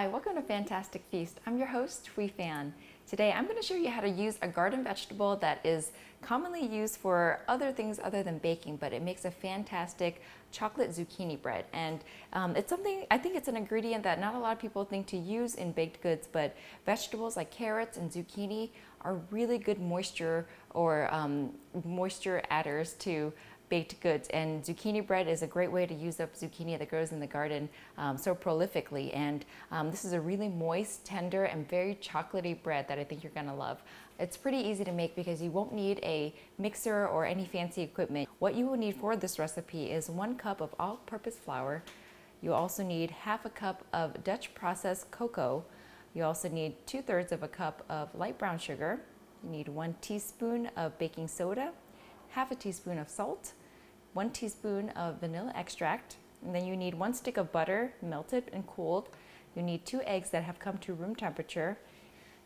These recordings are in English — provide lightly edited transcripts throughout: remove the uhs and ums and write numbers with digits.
Hi, welcome to Fantastic Feast. I'm your host, Phan. Today I'm going to show you how to use a garden vegetable that is commonly used for other things other than baking, but it makes a fantastic chocolate zucchini bread. And it's something, I think it's an ingredient that not a lot of people think to use in baked goods, but vegetables like carrots and zucchini are really good moisture or moisture adders to baked goods, and zucchini bread is a great way to use up zucchini that grows in the garden so prolifically. And this is a really moist, tender, and very chocolatey bread that I think you're gonna love. It's pretty easy to make because you won't need a mixer or any fancy equipment. What you will need for this recipe is 1 cup of all-purpose flour. You also need half a cup of Dutch processed cocoa. You also need 2/3 of a cup of light brown sugar. You need 1 teaspoon of baking soda, half a teaspoon of salt, 1 teaspoon of vanilla extract, and then you need 1 stick of butter, melted and cooled. You need 2 eggs that have come to room temperature.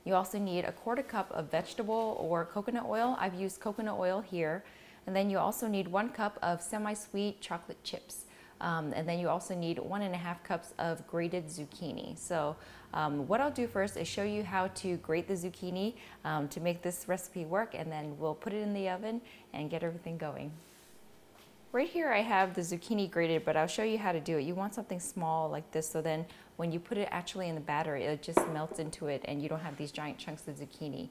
You also need 1/4 cup of vegetable or coconut oil. I've used coconut oil here. And then you also need 1 cup of semi-sweet chocolate chips. And then you also need 1.5 cups of grated zucchini. So what I'll do first is show you how to grate the zucchini to make this recipe work, and then we'll put it in the oven and get everything going. Right here I have the zucchini grated, but I'll show you how to do it. You want something small like this, so then when you put it actually in the batter, it just melts into it and you don't have these giant chunks of zucchini.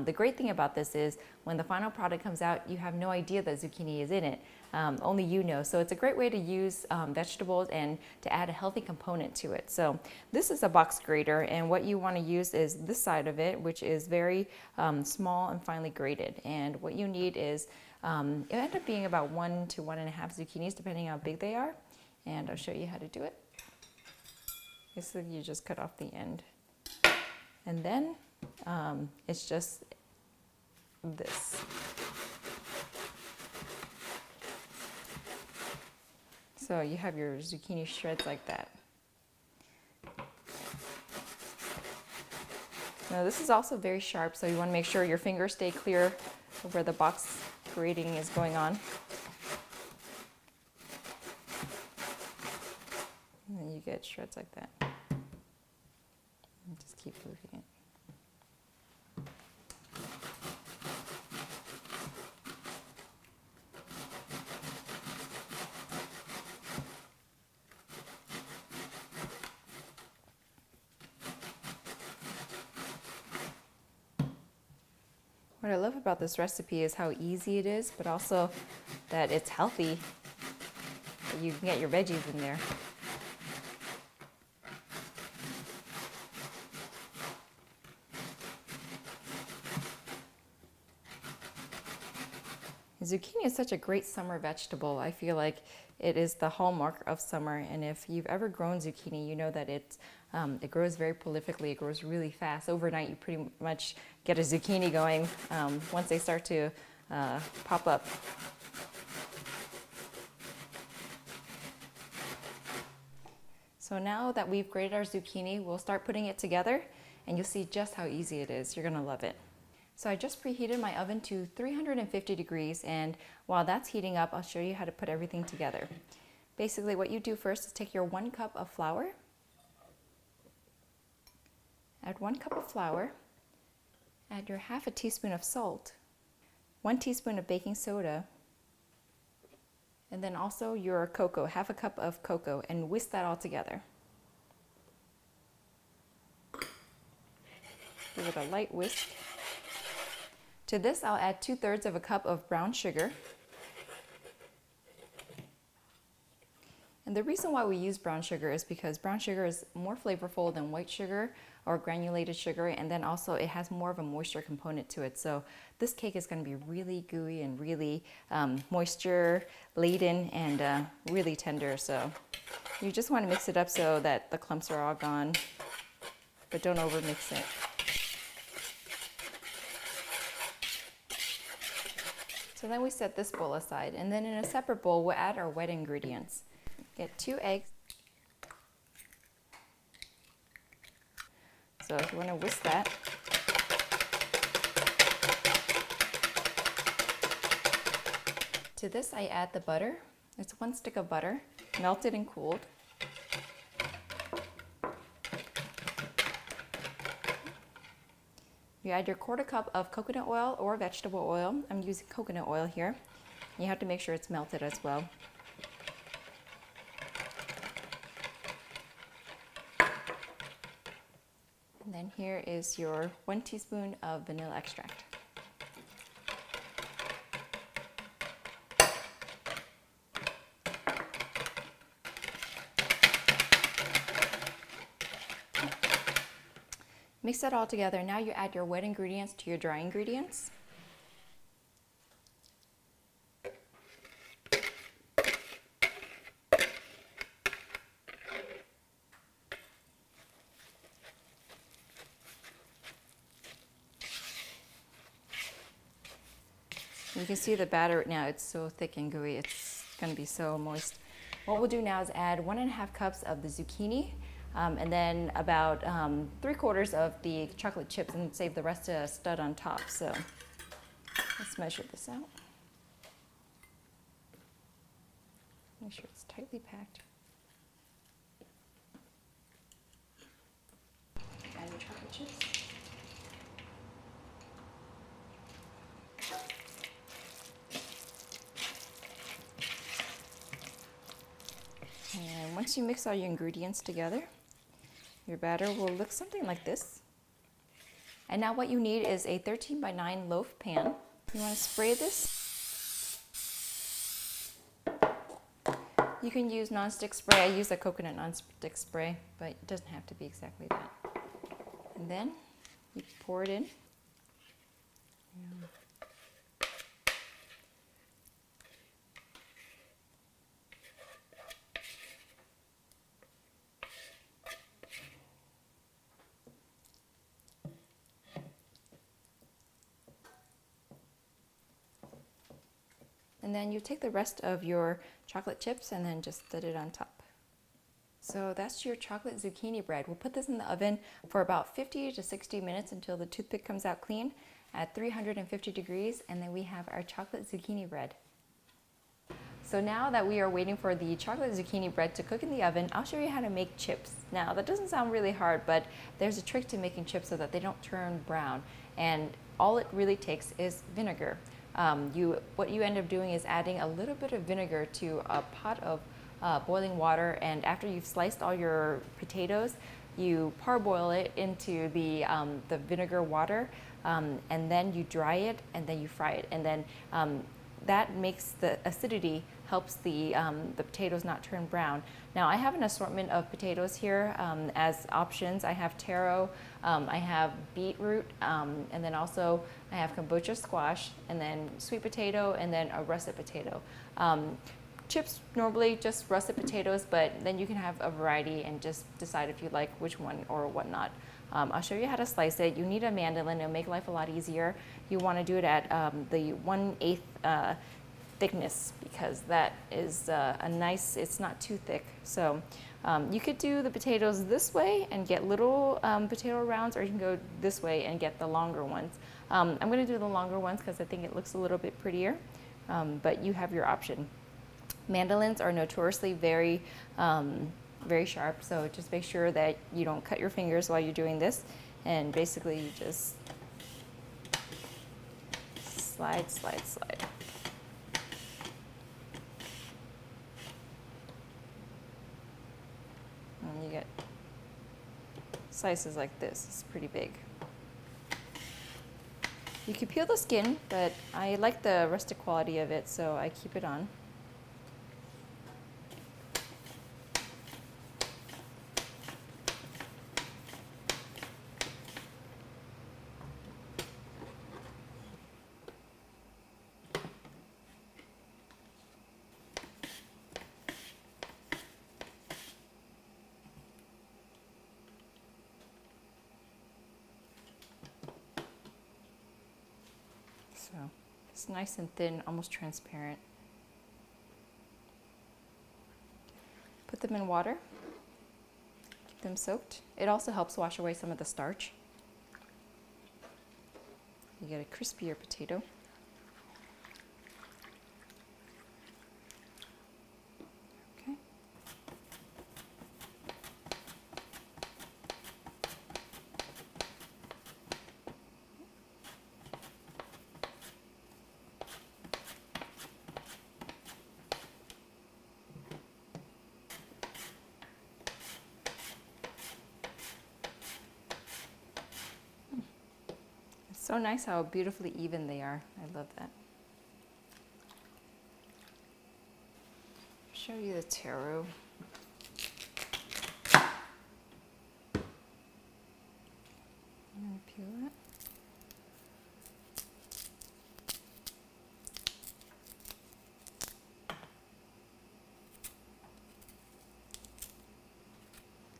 The great thing about this is when the final product comes out, you have no idea that zucchini is in it. Only you know. So it's a great way to use vegetables and to add a healthy component to it. So this is a box grater, and what you want to use is this side of it, which is very small and finely grated. And what you need is, it ended up being about 1 to 1.5 zucchinis, depending on how big they are. And I'll show you how to do it. Basically, you just cut off the end. And then it's just this. So you have your zucchini shreds like that. Now this is also very sharp, so you want to make sure your fingers stay clear of where the box grating is going on. And then you get shreds like that. And just keep moving it. What I love about this recipe is how easy it is, but also that it's healthy. You can get your veggies in there. Zucchini is such a great summer vegetable. I feel like it is the hallmark of summer, and if you've ever grown zucchini, you know that it grows very prolifically. It grows really fast. Overnight, you pretty much get a zucchini going once they start to pop up. So now that we've grated our zucchini, we'll start putting it together, and you'll see just how easy it is. You're gonna love it. So I just preheated my oven to 350 degrees, and while that's heating up, I'll show you how to put everything together. Basically, what you do first is take your 1 cup of flour, add 1 cup of flour, add your half a teaspoon of salt, 1 teaspoon of baking soda, and then also your cocoa, half a cup of cocoa, and whisk that all together. Give it a light whisk. To this, I'll add 2/3 of a cup of brown sugar. And the reason why we use brown sugar is because brown sugar is more flavorful than white sugar or granulated sugar, and then also it has more of a moisture component to it. So this cake is going to be really gooey and really moisture laden and really tender. So you just want to mix it up so that the clumps are all gone, but don't over mix it. So then we set this bowl aside, and then in a separate bowl we'll add our wet ingredients. Get 2 eggs. So if you want to whisk that. To this I add the butter. It's 1 stick of butter, melted and cooled. You add your 1/4 cup of coconut oil or vegetable oil. I'm using coconut oil here. You have to make sure it's melted as well. And then here is your 1 teaspoon of vanilla extract. Mix that all together. Now you add your wet ingredients to your dry ingredients. You can see the batter right now, it's so thick and gooey, it's going to be so moist. What we'll do now is add 1.5 cups of the zucchini, and then about 3/4 of the chocolate chips, and save the rest to stud on top. So let's measure this out. Make sure it's tightly packed. Add your chocolate chips. And once you mix all your ingredients together, your batter will look something like this. And now what you need is a 13 by 9 loaf pan. You want to spray this. You can use nonstick spray. I use a coconut nonstick spray, but it doesn't have to be exactly that. And then you pour it in. And then you take the rest of your chocolate chips and then just stud it on top. So that's your chocolate zucchini bread. We'll put this in the oven for about 50 to 60 minutes until the toothpick comes out clean at 350 degrees, and then we have our chocolate zucchini bread. So now that we are waiting for the chocolate zucchini bread to cook in the oven, I'll show you how to make chips. Now that doesn't sound really hard, but there's a trick to making chips so that they don't turn brown, and all it really takes is vinegar. What you end up doing is adding a little bit of vinegar to a pot of boiling water, and after you've sliced all your potatoes, you parboil it into the vinegar water, and then you dry it, and then you fry it, and then that makes the acidity, helps the potatoes not turn brown. Now I have an assortment of potatoes here as options. I have taro, I have beetroot, and then also I have kombucha squash, and then sweet potato, and then a russet potato. Chips normally just russet potatoes, but then you can have a variety and just decide if you like which one or whatnot. I'll show you how to slice it. You need a mandolin. It'll make life a lot easier. You want to do it at the 1/8 thickness, because that is a nice, it's not too thick. So you could do the potatoes this way and get little potato rounds, or you can go this way and get the longer ones. I'm going to do the longer ones because I think it looks a little bit prettier, but you have your option. Mandolins are notoriously very sharp, so just make sure that you don't cut your fingers while you're doing this, and basically you just slide, slide, slide. And you get slices like this. It's pretty big. You can peel the skin, but I like the rustic quality of it, so I keep it on. So it's nice and thin, almost transparent. Put them in water, keep them soaked. It also helps wash away some of the starch. You get a crispier potato. Okay. So nice how beautifully even they are. I love that. Show you the taro. I'm going to peel it.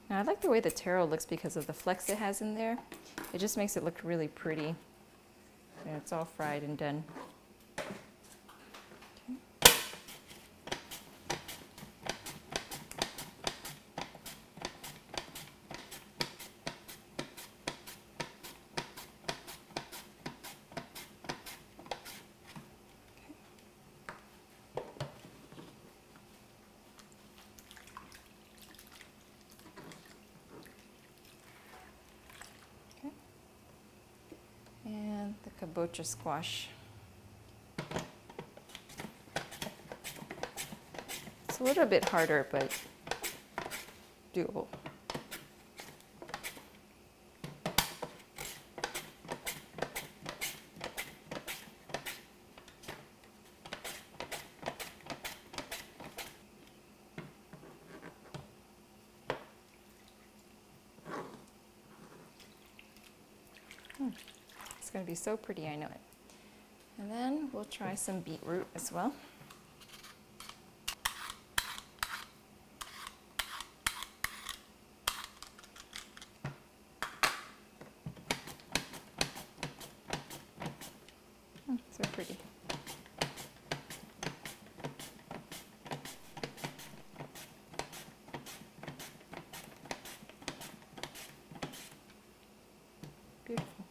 Now I like the way the taro looks because of the flecks it has in there. It just makes it look really pretty. And it's all fried and done. And the kabocha squash. It's a little bit harder, but doable. It's going to be so pretty, I know it. And then we'll try some beetroot as well. So pretty. Beautiful.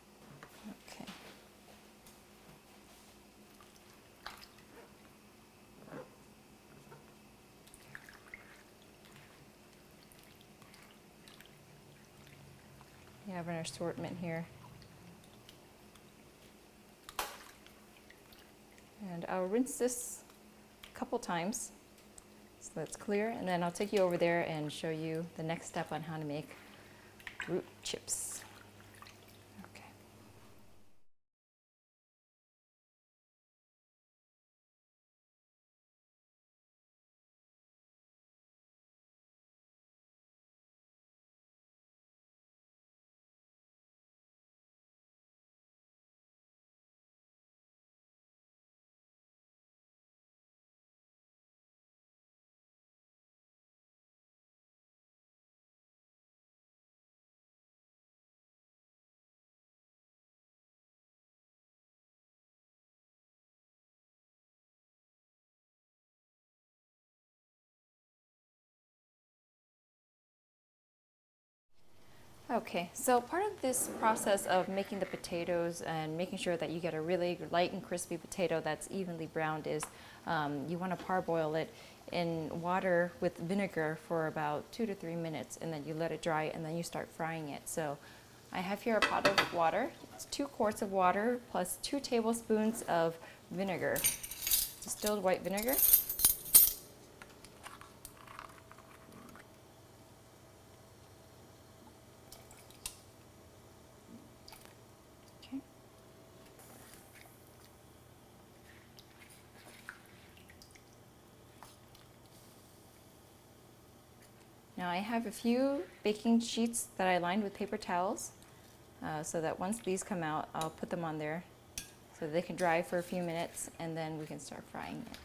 Okay. We have an assortment here. And I'll rinse this a couple times so that's clear, and then I'll take you over there and show you the next step on how to make root chips. Okay. Okay, so part of this process of making the potatoes and making sure that you get a really light and crispy potato that's evenly browned is you want to parboil it in water with vinegar for about 2 to 3 minutes, and then you let it dry and then you start frying it. So I have here a pot of water. It's 2 quarts of water plus 2 tablespoons of vinegar, distilled white vinegar. Now I have a few baking sheets that I lined with paper towels so that once these come out, I'll put them on there so they can dry for a few minutes, and then we can start frying it.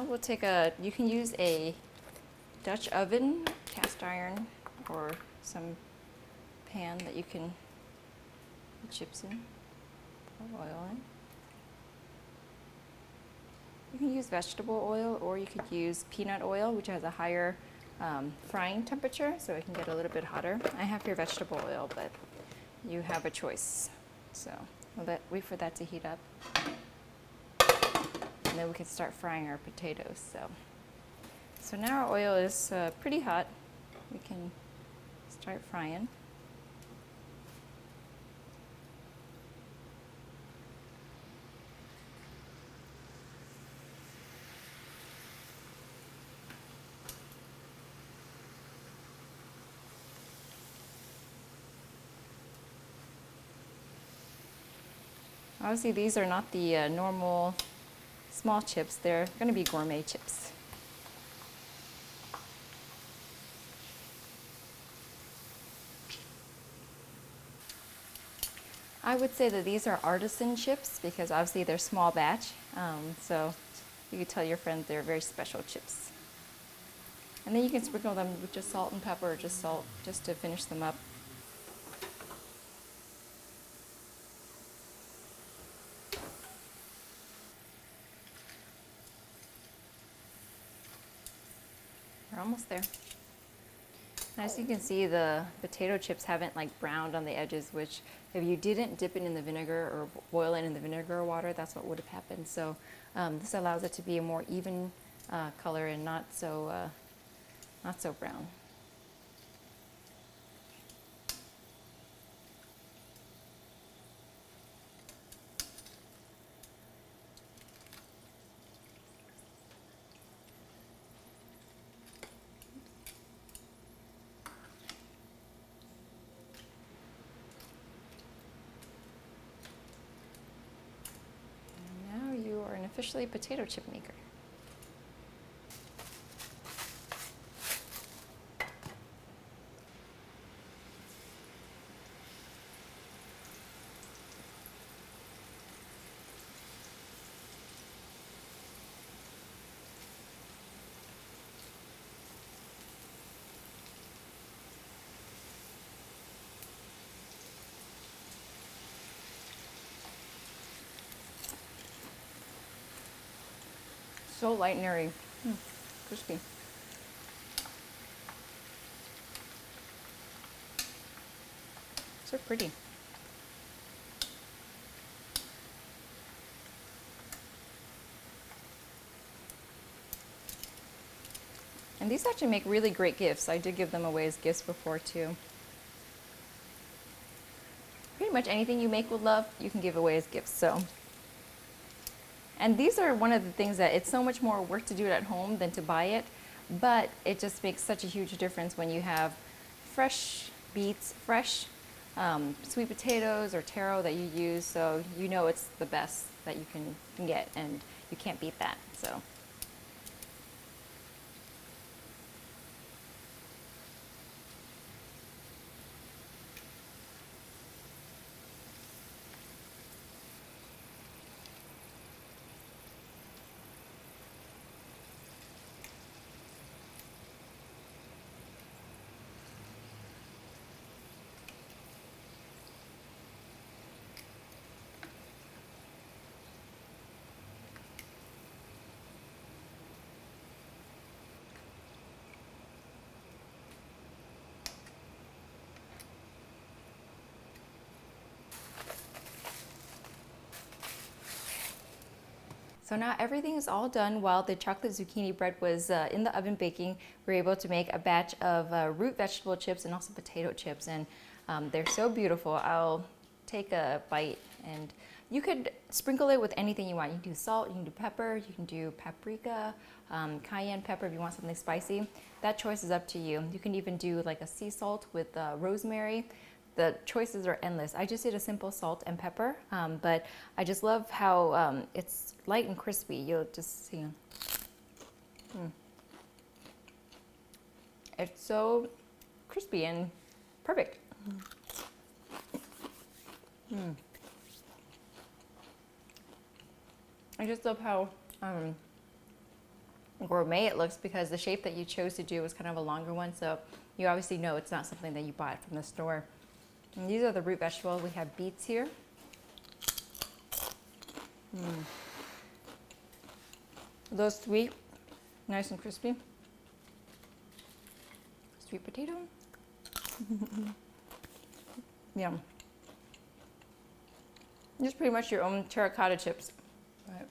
we'll take you can use a Dutch oven, cast iron, or some pan that you can put chips in, pour oil in. You can use vegetable oil, or you could use peanut oil, which has a higher frying temperature, so it can get a little bit hotter. I have here vegetable oil, but you have a choice. So we'll wait for that to heat up, and then we can start frying our potatoes. So now our oil is pretty hot. We can start frying. Obviously, these are not the normal small chips. They're going to be gourmet chips. I would say that these are artisan chips because obviously they're small batch. So you could tell your friends they're very special chips. And then you can sprinkle them with just salt and pepper, or just salt, just to finish them up. We're almost there. As you can see, the potato chips haven't like browned on the edges, which if you didn't dip it in the vinegar or boil it in the vinegar or water, that's what would have happened. So this allows it to be a more even color and not so brown. Officially potato chip maker. So light and airy, crispy. So pretty. And these actually make really great gifts. I did give them away as gifts before too. Pretty much anything you make with love, you can give away as gifts. So. And these are one of the things that it's so much more work to do it at home than to buy it, but it just makes such a huge difference when you have fresh beets, fresh sweet potatoes or taro that you use, so you know it's the best that you can get, and you can't beat that. So. So now everything is all done. While the chocolate zucchini bread was in the oven baking, we were able to make a batch of root vegetable chips and also potato chips, and they're so beautiful. I'll take a bite, and you could sprinkle it with anything you want. You can do salt, you can do pepper, you can do paprika, cayenne pepper if you want something spicy. That choice is up to you. You can even do like a sea salt with rosemary. The choices are endless. I just did a simple salt and pepper, but I just love how it's light and crispy. You'll just see. It's so crispy and perfect. I just love how gourmet it looks because the shape that you chose to do was kind of a longer one. So you obviously know it's not something that you bought from the store. And these are the root vegetables. We have beets here. Those sweet, nice and crispy. Sweet potato. Yum. Just pretty much your own terracotta chips. Right.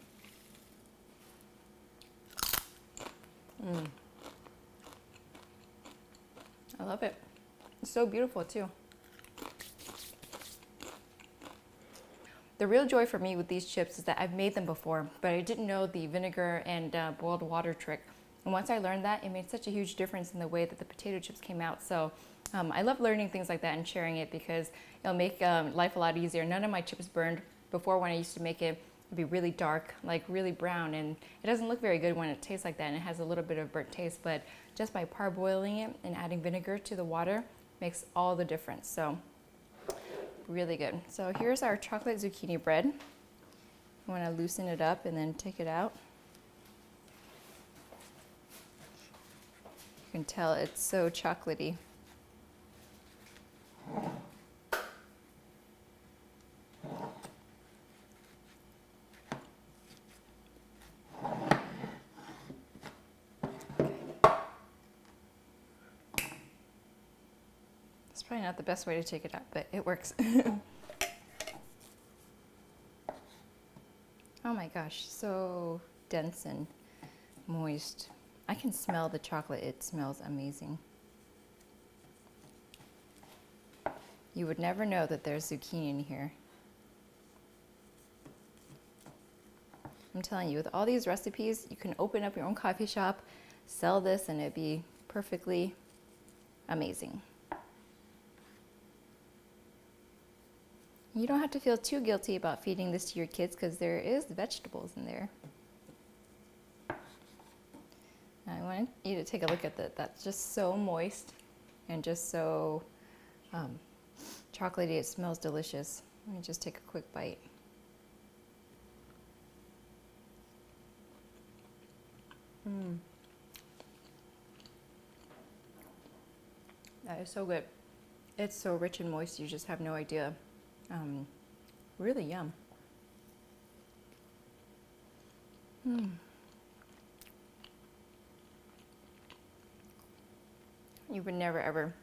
I love it. It's so beautiful too. The real joy for me with these chips is that I've made them before, but I didn't know the vinegar and boiled water trick. And once I learned that, it made such a huge difference in the way that the potato chips came out. So I love learning things like that and sharing it because it'll make life a lot easier. None of my chips burned. Before, when I used to make it, it'd be really dark, like really brown, and it doesn't look very good when it tastes like that, and it has a little bit of burnt taste. But just by parboiling it and adding vinegar to the water makes all the difference. So really good. So here's our chocolate zucchini bread. You want to loosen it up and then take it out. You can tell it's so chocolatey. It's probably not the best way to take it out, but it works. Oh my gosh, so dense and moist. I can smell the chocolate. It smells amazing. You would never know that there's zucchini in here. I'm telling you, with all these recipes, you can open up your own coffee shop, sell this, and it'd be perfectly amazing. You don't have to feel too guilty about feeding this to your kids because there is vegetables in there. Now I want you to take a look at that. That's just so moist and just so chocolatey. It smells delicious. Let me just take a quick bite. That is so good. It's so rich and moist, you just have no idea. Really yum. You would never ever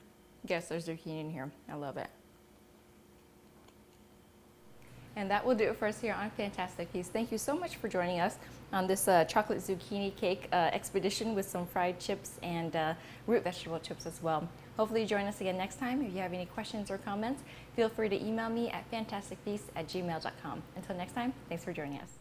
guess there's zucchini in here. I love it. And that will do it for us here on Phantastic Feast. Thank you so much for joining us on this chocolate zucchini cake expedition with some fried chips and root vegetable chips as well. Hopefully you join us again next time. If you have any questions or comments, feel free to email me at phantasticfeast@gmail.com. Until next time, thanks for joining us.